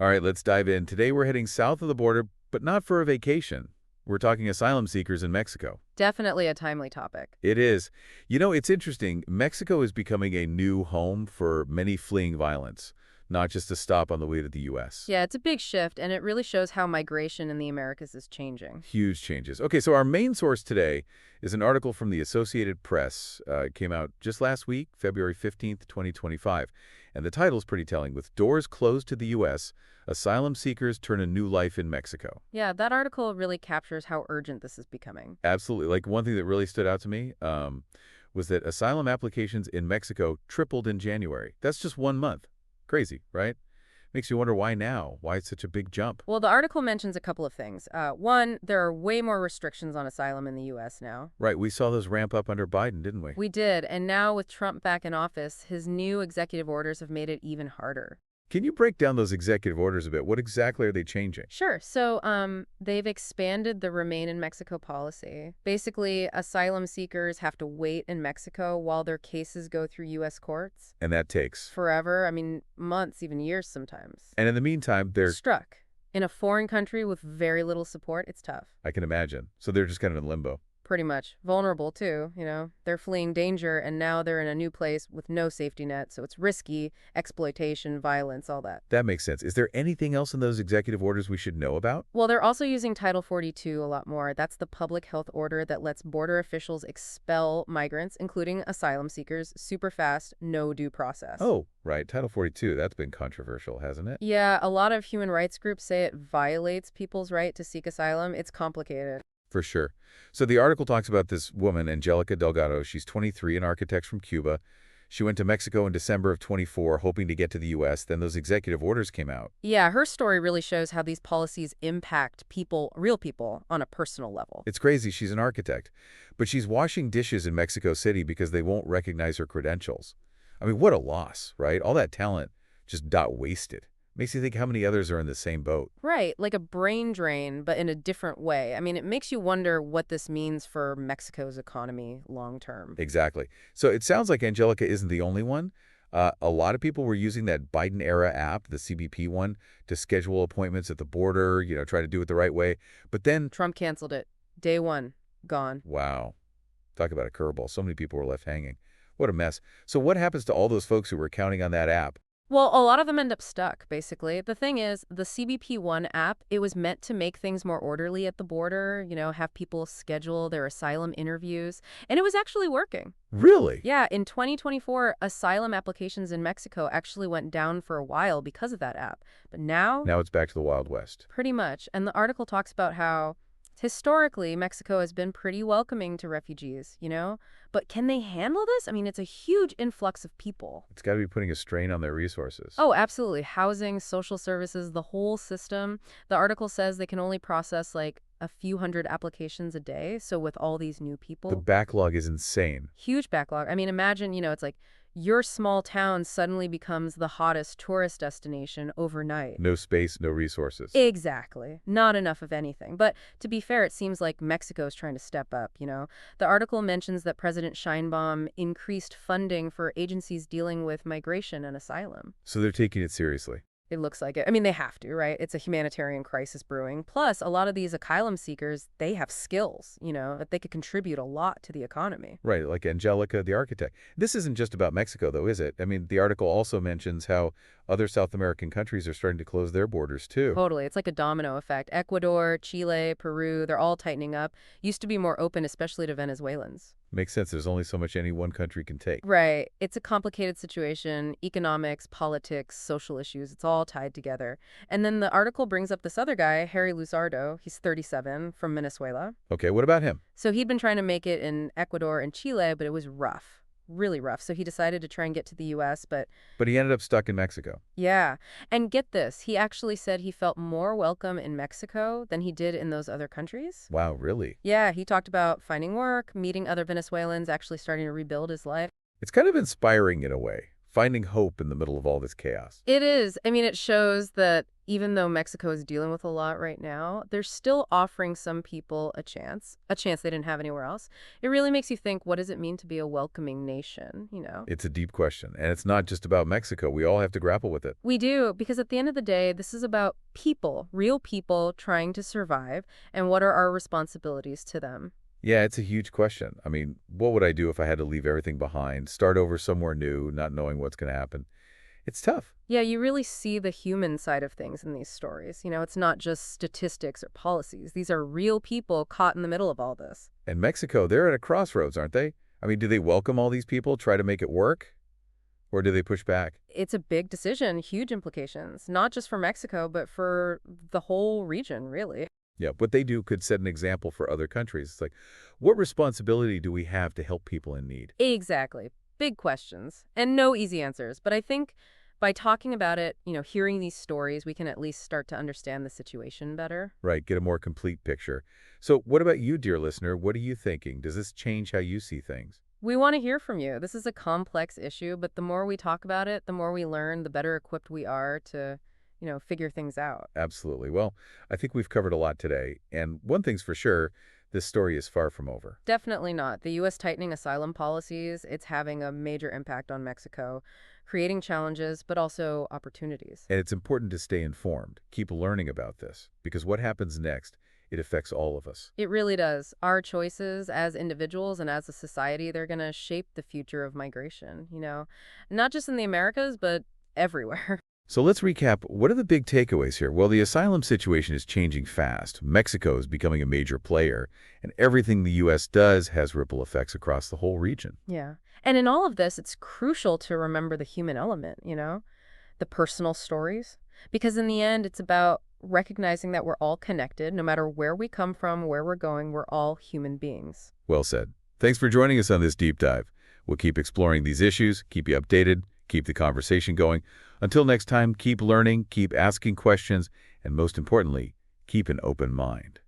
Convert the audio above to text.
All right, let's dive in. Today we're heading south of the border, but not for a vacation. We're talking asylum seekers in Mexico. Definitely a timely topic. It is. You know, it's interesting. Mexico is becoming a new home for many fleeing violence, not just a stop on the way to the U.S. Yeah, it's a big shift, and it really shows how migration in the Americas is changing. Huge changes. Okay, so our main source today is an article from the Associated Press. It came out just last week, February 15th, 2025. And the title's pretty telling. With doors closed to the U.S., asylum seekers turn a new life in Mexico. Yeah, that article really captures how urgent this is becoming. Absolutely. Like, one thing that really stood out to me was that asylum applications in Mexico tripled in January. That's just 1 month. Crazy, right? Makes you wonder why now? Why it's such a big jump? Well, the article mentions a couple of things. One, there are way more restrictions on asylum in the U.S. now. Right, we saw those ramp up under Biden, didn't we? We did, and now with Trump back in office, his new executive orders have made it even harder. Can you break down those executive orders a bit? What exactly are they changing? Sure. So they've expanded the Remain in Mexico policy. Basically, asylum seekers have to wait in Mexico while their cases go through U.S. courts. And that takes? Forever. I mean, months, even years sometimes. And in the meantime, they're stuck. In a foreign country with very little support, it's tough. I can imagine. So they're just kind of in limbo. Pretty much. Vulnerable, too, you know. They're fleeing danger, and now they're in a new place with no safety net, so it's risky, exploitation, violence, all that. That makes sense. Is there anything else in those executive orders we should know about? Well, they're also using Title 42 a lot more. That's the public health order that lets border officials expel migrants, including asylum seekers, super fast, no due process. Oh, right. Title 42. That's been controversial, hasn't it? Yeah, a lot of human rights groups say it violates people's right to seek asylum. It's complicated. For sure. So the article talks about this woman, Angelica Delgado. She's 23, an architect from Cuba. She went to Mexico in December of 24, hoping to get to the U.S. Then those executive orders came out. Yeah, her story really shows how these policies impact people, real people, on a personal level. It's crazy. She's an architect. But she's washing dishes in Mexico City because they won't recognize her credentials. I mean, what a loss, right? All that talent just got wasted. Makes you think how many others are in the same boat. Right, like a brain drain, but in a different way. I mean, it makes you wonder what this means for Mexico's economy long term. Exactly. So it sounds like Angelica isn't the only one. A lot of people were using that Biden-era app, the CBP one, to schedule appointments at the border, you know, try to do it the right way. But then Trump canceled it. Day one, gone. Wow. Talk about a curveball. So many people were left hanging. What a mess. So what happens to all those folks who were counting on that app? Well, a lot of them end up stuck, basically. The thing is, the CBP One app, it was meant to make things more orderly at the border, you know, have people schedule their asylum interviews, and it was actually working. Really? Yeah, in 2024, asylum applications in Mexico actually went down for a while because of that app. But now Now it's back to the Wild West. pretty much. And the article talks about how historically, Mexico has been pretty welcoming to refugees, you know? But can they handle this? I mean, it's a huge influx of people. It's got to be putting a strain on their resources. Oh, absolutely. Housing, social services, the whole system. The article says they can only process like a few hundred applications a day. So with all these new people. The backlog is insane. Huge backlog. I mean, imagine, you know, it's like your small town suddenly becomes the hottest tourist destination overnight. No space, no resources. Exactly. Not enough of anything. But to be fair, it seems like Mexico is trying to step up, you know. The article mentions that President Sheinbaum increased funding for agencies dealing with migration and asylum. So they're taking it seriously. It looks like it. I mean, they have to, right? It's a humanitarian crisis brewing. Plus, a lot of these asylum seekers, they have skills, you know, that they could contribute a lot to the economy. Right, like Angelica, the architect. This isn't just about Mexico, though, is it? I mean, the article also mentions how other South American countries are starting to close their borders, too. Totally. It's like a domino effect. Ecuador, Chile, Peru, they're all tightening up. Used to be more open, especially to Venezuelans. Makes sense. There's only so much any one country can take. Right. It's a complicated situation. Economics, politics, social issues, it's all tied together. And then the article brings up this other guy, Harry Luzardo. He's 37, from Venezuela. Okay, what about him? So he'd been trying to make it in Ecuador and Chile, but it was rough. Really rough. So he decided to try and get to the U.S., but he ended up stuck in Mexico. yeah. And get this, he actually said he felt more welcome in Mexico than he did in those other countries. Wow, really? Yeah, he talked about finding work, meeting other Venezuelans, actually starting to rebuild his life. It's kind of inspiring in a way, finding hope in the middle of all this chaos. It is. I mean, it shows that Even though Mexico is dealing with a lot right now, they're still offering some people a chance they didn't have anywhere else. It really makes you think, what does it mean to be a welcoming nation? It's a deep question, and it's not just about Mexico. We all have to grapple with it. We do, because at the end of the day, this is about people, real people trying to survive, and what are our responsibilities to them. Yeah, it's a huge question. I mean, what would I do if I had to leave everything behind, start over somewhere new, not knowing what's going to happen? It's tough. Yeah, you really see the human side of things in these stories. It's not just statistics or policies. These are real people caught in the middle of all this. And Mexico, they're at a crossroads, aren't they? I mean, do they welcome all these people, try to make it work? Or do they push back? It's a big decision, huge implications, not just for Mexico, but for the whole region, really. Yeah, what they do could set an example for other countries. It's like, what responsibility do we have to help people in need? Exactly. Big questions and no easy answers. But I think by talking about it, hearing these stories, we can at least start to understand the situation better. Right, get a more complete picture. So what about you, dear listener? What are you thinking? Does this change how you see things? We want to hear from you. This is a complex issue, but the more we talk about it, the more we learn, the better equipped we are to, figure things out. Absolutely. Well, I think we've covered a lot today. And one thing's for sure, this story is far from over. Definitely not. The U.S. tightening asylum policies, it's having a major impact on Mexico, creating challenges, but also opportunities. And it's important to stay informed, keep learning about this, because what happens next, it affects all of us. It really does. Our choices as individuals and as a society, they're going to shape the future of migration, not just in the Americas, but everywhere. So let's recap. What are the big takeaways here? Well, the asylum situation is changing fast. Mexico is becoming a major player, and everything the U.S. does has ripple effects across the whole region. Yeah. And in all of this, it's crucial to remember the human element, the personal stories. Because in the end, it's about recognizing that we're all connected. No matter where we come from, where we're going, we're all human beings. Well said. Thanks for joining us on this deep dive. We'll keep exploring these issues, keep you updated, keep the conversation going. Until next time, keep learning, keep asking questions, and most importantly, keep an open mind.